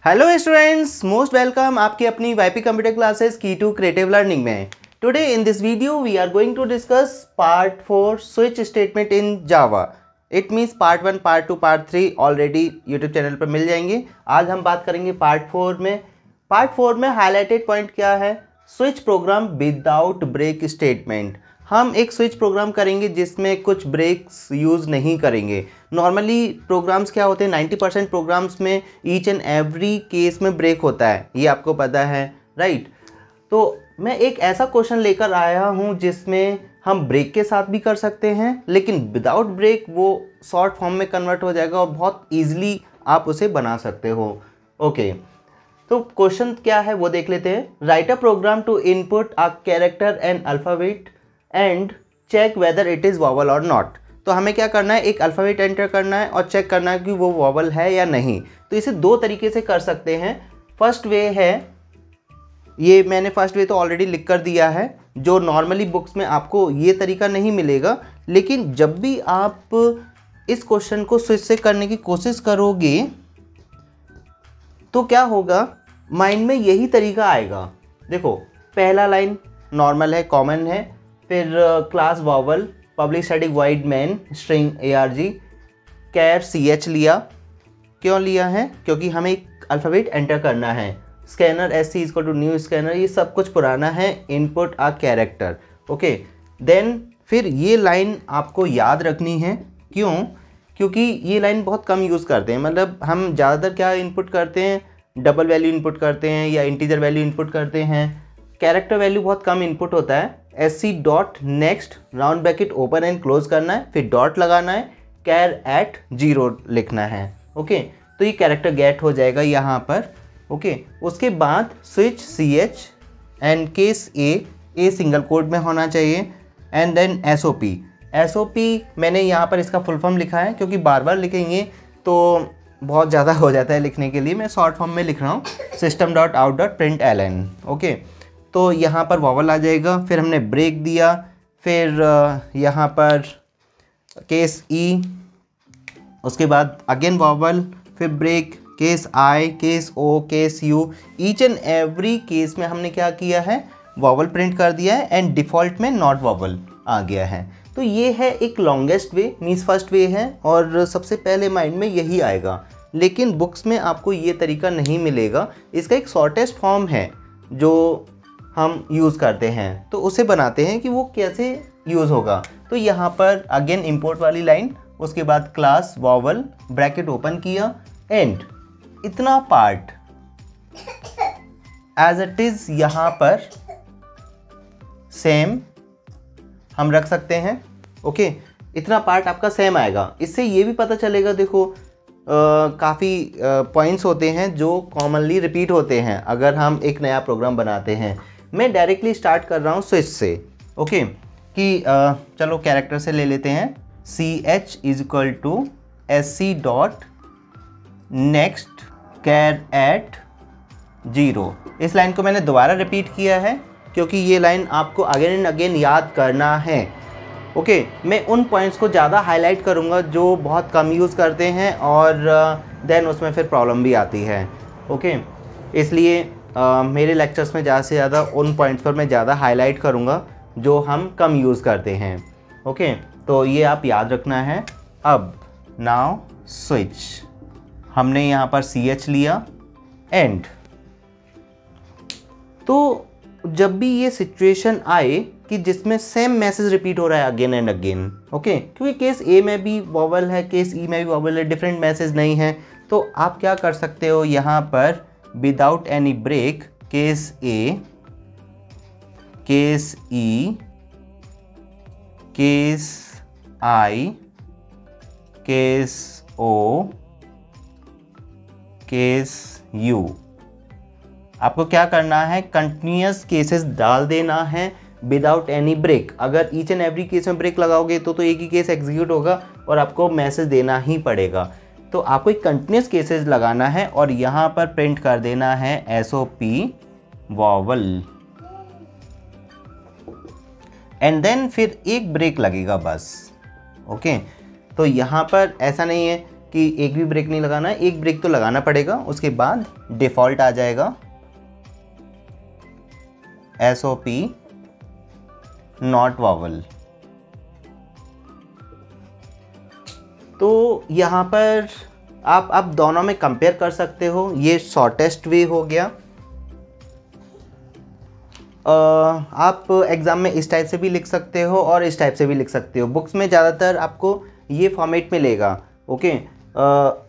Hello students, most welcome आपकी अपनी YP computer classes की टू क्रिएटिव लर्निंग में। Today in this video we are going to discuss part 4 switch statement in Java. It means part 1, part 2, part 3 already YouTube channel पर मिल जाएंगे। आज हम बात करेंगे पार्ट 4 में। पार्ट 4 में हाईलाइटेड पॉइंट क्या है? Switch program without break statement. हम एक स्विच प्रोग्राम करेंगे जिसमें कुछ ब्रेक्स यूज़ नहीं करेंगे। नॉर्मली प्रोग्राम्स क्या होते हैं, 90% प्रोग्राम्स में ईच एंड एवरी केस में ब्रेक होता है, ये आपको पता है, राइट? तो मैं एक ऐसा क्वेश्चन लेकर आया हूँ जिसमें हम ब्रेक के साथ भी कर सकते हैं, लेकिन विदाउट ब्रेक वो शॉर्ट फॉर्म में कन्वर्ट हो जाएगा और बहुत ईजिली आप उसे बना सकते हो। ओके, तो क्वेश्चन क्या है वो देख लेते हैं। Write a program to input a character and alphabet and check whether it is vowel or not. तो हमें क्या करना है, एक अल्फ़ाबेट एंटर करना है और चेक करना है कि वो वॉवल है या नहीं। तो इसे दो तरीके से कर सकते हैं। फर्स्ट वे है, ये मैंने फर्स्ट वे तो ऑलरेडी लिख कर दिया है, जो नॉर्मली बुक्स में आपको ये तरीका नहीं मिलेगा, लेकिन जब भी आप इस क्वेश्चन को स्विच से करने की कोशिश करोगे तो क्या होगा, माइंड में यही तरीका आएगा। देखो, पहला लाइन नॉर्मल है, कॉमन है, फिर class vowel public static void main string arg कैर ch लिया। क्यों लिया है? क्योंकि हमें एक अल्फ़ाबेट एंटर करना है। Scanner sc equal to new scanner, ये सब कुछ पुराना है। Input a character. Okay, then फिर ये लाइन आपको याद रखनी है। क्यों? क्योंकि ये लाइन बहुत कम यूज़ करते हैं। मतलब हम ज़्यादातर क्या इनपुट करते हैं, डबल वैल्यू इनपुट करते हैं या इंटीजर वैल्यू इनपुट करते हैं। कैरेक्टर वैल्यू बहुत कम इनपुट होता है। sc dot next round bracket open and close करना है, फिर डॉट लगाना है, कैर एट 0 लिखना है। ओके, तो ये कैरेक्टर गेट हो जाएगा यहाँ पर। ओके, उसके बाद switch ch and case a single code में होना चाहिए, एंड देन SOP मैंने यहाँ पर इसका फुल फॉर्म लिखा है क्योंकि बार बार लिखेंगे तो बहुत ज़्यादा हो जाता है लिखने के लिए। मैं शॉर्ट फॉर्म में लिख रहा हूँ, system.out.println। ओके, तो यहाँ पर वॉवल आ जाएगा। फिर हमने ब्रेक दिया, फिर यहाँ पर केस ई, उसके बाद अगेन वॉवल, फिर break, case I, case O, case U. Each and every case में हमने क्या किया है, वॉवल प्रिंट कर दिया है, एंड डिफ़ॉल्ट में नॉट वॉवल आ गया है। तो ये है एक लॉन्गेस्ट वे, मीन्स फर्स्ट वे है, और सबसे पहले माइंड में यही आएगा। लेकिन बुक्स में आपको ये तरीका नहीं मिलेगा। इसका एक शॉर्टेस्ट फॉर्म है जो हम यूज़ करते हैं, तो उसे बनाते हैं कि वो कैसे यूज़ होगा। तो यहाँ पर अगेन इंपोर्ट वाली लाइन, उसके बाद क्लास वॉवल ब्रैकेट ओपन किया, एंड इतना पार्ट एज इट इज़ यहाँ पर सेम हम रख सकते हैं। ओके, इतना पार्ट आपका सेम आएगा। इससे ये भी पता चलेगा, देखो काफ़ी पॉइंट्स होते हैं जो कॉमनली रिपीट होते हैं अगर हम एक नया प्रोग्राम बनाते हैं। मैं डायरेक्टली स्टार्ट कर रहा हूँ स्विच से। ओके, कि चलो कैरेक्टर से ले लेते हैं। ch is equal to sc dot next char at 0। इस लाइन को मैंने दोबारा रिपीट किया है क्योंकि ये लाइन आपको अगेन एंड अगेन याद करना है। ओके, मैं उन पॉइंट्स को ज़्यादा हाईलाइट करूँगा जो बहुत कम यूज़ करते हैं और देन उसमें फिर प्रॉब्लम भी आती है। ओके, इसलिए मेरे लेक्चर्स में ज़्यादा से ज़्यादा उन पॉइंट्स पर मैं ज़्यादा हाईलाइट करूँगा जो हम कम यूज़ करते हैं। ओके, तो ये आप याद रखना है। अब नाउ स्विच, हमने यहाँ पर ch लिया, एंड तो जब भी ये सिचुएशन आए कि जिसमें सेम मैसेज रिपीट हो रहा है अगेन एंड अगेन, ओके, क्योंकि केस ए में भी वॉवल है, केस ई में भी वॉवल है, डिफरेंट मैसेज नहीं है, तो आप क्या कर सकते हो, यहाँ पर without any break case A, case E, case I, case O, case U. आपको क्या करना है, कंटिन्यूस केसेस डाल देना है विदाउट एनी ब्रेक। अगर ईच एंड एवरी केस में ब्रेक लगाओगे तो एक ही केस एग्जीक्यूट होगा और आपको मैसेज देना ही पड़ेगा। तो आपको एक कंटिन्यूस केसेस लगाना है और यहाँ पर प्रिंट कर देना है SOP वॉवल, एंड देन फिर एक ब्रेक लगेगा बस। ओके, तो यहाँ पर ऐसा नहीं है कि एक भी ब्रेक नहीं लगाना है, एक ब्रेक तो लगाना पड़ेगा। उसके बाद डिफ़ॉल्ट आ जाएगा SOP नॉट वॉवल। तो यहाँ पर आप दोनों में कंपेयर कर सकते हो। ये शॉर्टेस्ट वे हो गया। आप एग्ज़ाम में इस टाइप से भी लिख सकते हो और इस टाइप से भी लिख सकते हो। बुक्स में ज़्यादातर आपको ये फॉर्मेट में लेगा। ओके,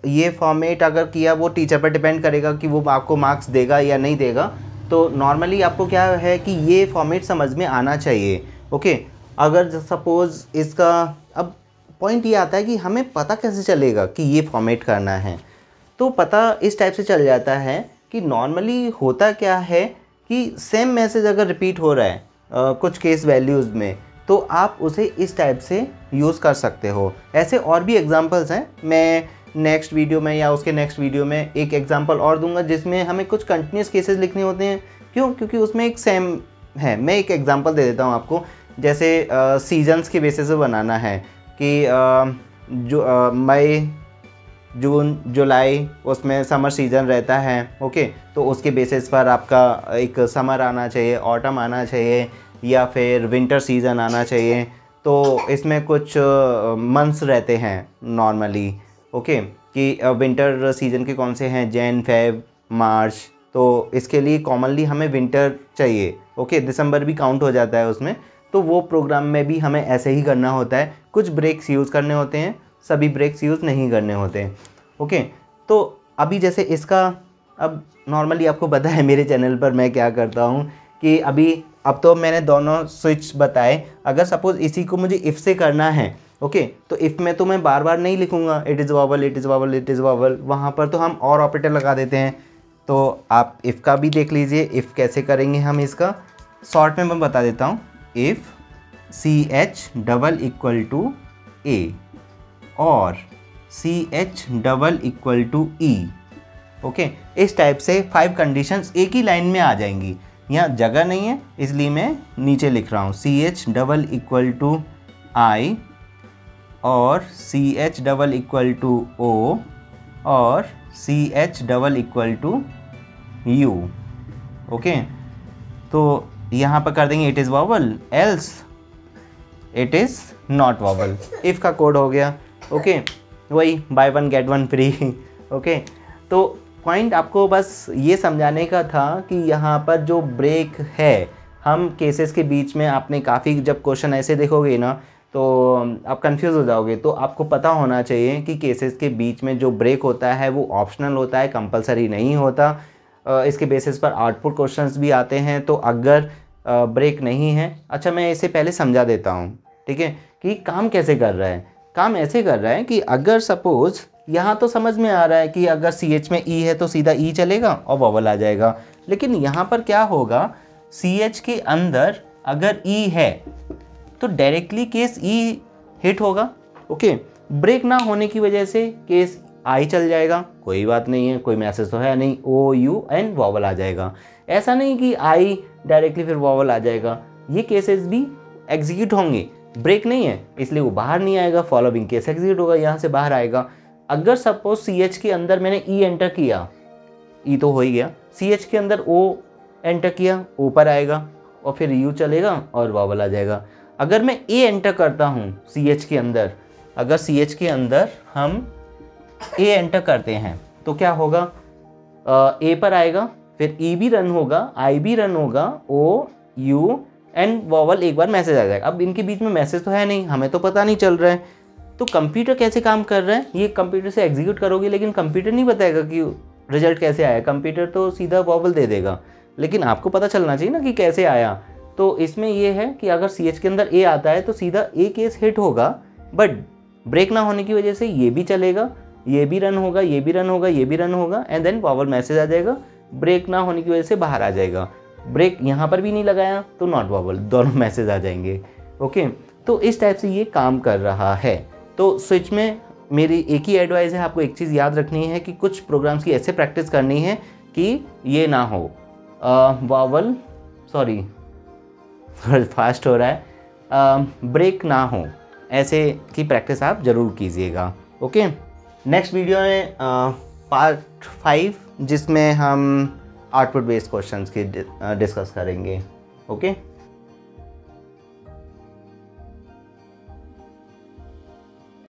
ये फॉर्मेट अगर किया, वो टीचर पर डिपेंड करेगा कि वो आपको मार्क्स देगा या नहीं देगा। तो नॉर्मली आपको क्या है कि ये फॉर्मेट समझ में आना चाहिए। ओके, अगर सपोज़ इसका, अब पॉइंट ये आता है कि हमें पता कैसे चलेगा कि ये फॉर्मेट करना है। तो पता इस टाइप से चल जाता है कि नॉर्मली होता क्या है कि सेम मैसेज अगर रिपीट हो रहा है कुछ केस वैल्यूज़ में, तो आप उसे इस टाइप से यूज़ कर सकते हो। ऐसे और भी एग्जांपल्स हैं, मैं नेक्स्ट वीडियो में या उसके नेक्स्ट वीडियो में एक एग्जांपल और दूंगा जिसमें हमें कुछ कंटिन्यूस केसेस लिखने होते हैं। क्यों? क्योंकि उसमें एक सेम है। मैं एक एग्जांपल दे देता हूँ आपको। जैसे सीजन्स के बेसिस पे बनाना है कि जो मई, जून, जुलाई, उसमें समर सीज़न रहता है। ओके, तो उसके बेसिस पर आपका एक समर आना चाहिए, ऑटम आना चाहिए, या फिर विंटर सीज़न आना चाहिए। तो इसमें कुछ मंथ्स रहते हैं नॉर्मली। ओके, कि विंटर सीज़न के कौन से हैं, जैन, फेब, मार्च। तो इसके लिए कॉमनली हमें विंटर चाहिए। ओके, दिसंबर भी काउंट हो जाता है उसमें। तो वो प्रोग्राम में भी हमें ऐसे ही करना होता है। कुछ ब्रेक्स यूज़ करने होते हैं, सभी ब्रेक्स यूज़ नहीं करने होते हैं। ओके, तो अभी जैसे इसका, अब नॉर्मली आपको पता है मेरे चैनल पर मैं क्या करता हूँ कि अब तो मैंने दोनों स्विच बताए। अगर सपोज़ इसी को मुझे इफ़ से करना है, ओके, तो इफ़ में तो मैं बार बार नहीं लिखूँगा it is vowel, it is vowel, it is vowel. वहाँ पर तो हम और ऑपरेटर लगा देते हैं। तो आप इफ़ का भी देख लीजिए, इफ़ कैसे करेंगे हम इसका। शॉर्ट में मैं बता देता हूँ। If CH double equal to A or CH double equal to E। Okay, इस टाइप से 5 कंडीशंस एक ही लाइन में आ जाएंगी। यहाँ जगह नहीं है इसलिए मैं नीचे लिख रहा हूँ CH double equal to I और CH double equal to O और CH double equal to U। Okay, तो यहाँ पर कर देंगे it is vowel, else it is not vowel. If का कोड हो गया। ओके, वही बाय 1 गेट 1 फ्री। ओके, तो पॉइंट आपको बस ये समझाने का था कि यहाँ पर जो ब्रेक है, हम केसेस के बीच में, आपने काफ़ी जब क्वेश्चन ऐसे देखोगे ना तो आप कंफ्यूज हो जाओगे। तो आपको पता होना चाहिए कि केसेस के बीच में जो ब्रेक होता है वो ऑप्शनल होता है, कंपलसरी नहीं होता। इसके बेसिस पर आउटपुट क्वेश्चंस भी आते हैं। तो अगर ब्रेक नहीं है, अच्छा मैं इसे पहले समझा देता हूँ, ठीक है, कि काम कैसे कर रहा है। काम ऐसे कर रहा है कि अगर सपोज़ यहाँ तो समझ में आ रहा है कि अगर CH में E है तो सीधा E चलेगा और वॉवल आ जाएगा। लेकिन यहाँ पर क्या होगा, CH के अंदर अगर E है तो डायरेक्टली केस E हिट होगा। ओके, ब्रेक ना होने की वजह से केस I चल जाएगा, कोई बात नहीं है, कोई मैसेज तो है नहीं, O U एंड वॉवल आ जाएगा। ऐसा नहीं कि I डायरेक्टली फिर वॉवल आ जाएगा। ये केसेस भी एग्जीक्यूट होंगे, ब्रेक नहीं है इसलिए वो बाहर नहीं आएगा, फॉलोइंग केस एग्जीक्यूट होगा, यहाँ से बाहर आएगा। अगर सपोज CH के अंदर मैंने E एंटर किया, E तो हो ही गया, CH के अंदर O एंटर किया, ऊपर आएगा और फिर U चलेगा और वॉवल आ जाएगा। अगर मैं A एंटर करता हूँ CH के अंदर, अगर CH के अंदर हम A एंटर करते हैं तो क्या होगा, A पर आएगा, फिर E भी रन होगा, I भी रन होगा, O U एंड वॉवल एक बार मैसेज आ जाएगा। अब इनके बीच में मैसेज तो है नहीं, हमें तो पता नहीं चल रहा है। तो कंप्यूटर कैसे काम कर रहा है, ये कंप्यूटर से एग्जीक्यूट करोगे लेकिन कंप्यूटर नहीं बताएगा कि रिजल्ट कैसे आया। कंप्यूटर तो सीधा वॉवल दे देगा, लेकिन आपको पता चलना चाहिए ना कि कैसे आया। तो इसमें ये है कि अगर CH के अंदर A आता है तो सीधा A केस हिट होगा, बट ब्रेक ना होने की वजह से ये भी चलेगा, ये भी रन होगा, ये भी रन होगा, ये भी रन होगा, एंड देन वॉवल मैसेज आ जाएगा। ब्रेक ना होने की वजह से बाहर आ जाएगा। ब्रेक यहाँ पर भी नहीं लगाया तो नॉट वॉवल, दोनों मैसेज आ जाएंगे। ओके, तो इस टाइप से ये काम कर रहा है। तो स्विच में मेरी एक ही एडवाइस है, आपको एक चीज़ याद रखनी है कि कुछ प्रोग्राम्स की ऐसे प्रैक्टिस करनी है कि ये ना हो वॉवल, सॉरी फास्ट हो रहा है, ब्रेक ना हो, ऐसे की प्रैक्टिस आप ज़रूर कीजिएगा। ओके, नेक्स्ट वीडियो में पार्ट 5 जिसमें हम आउटपुट बेस्ड क्वेश्चंस की डिस्कस करेंगे। ओके।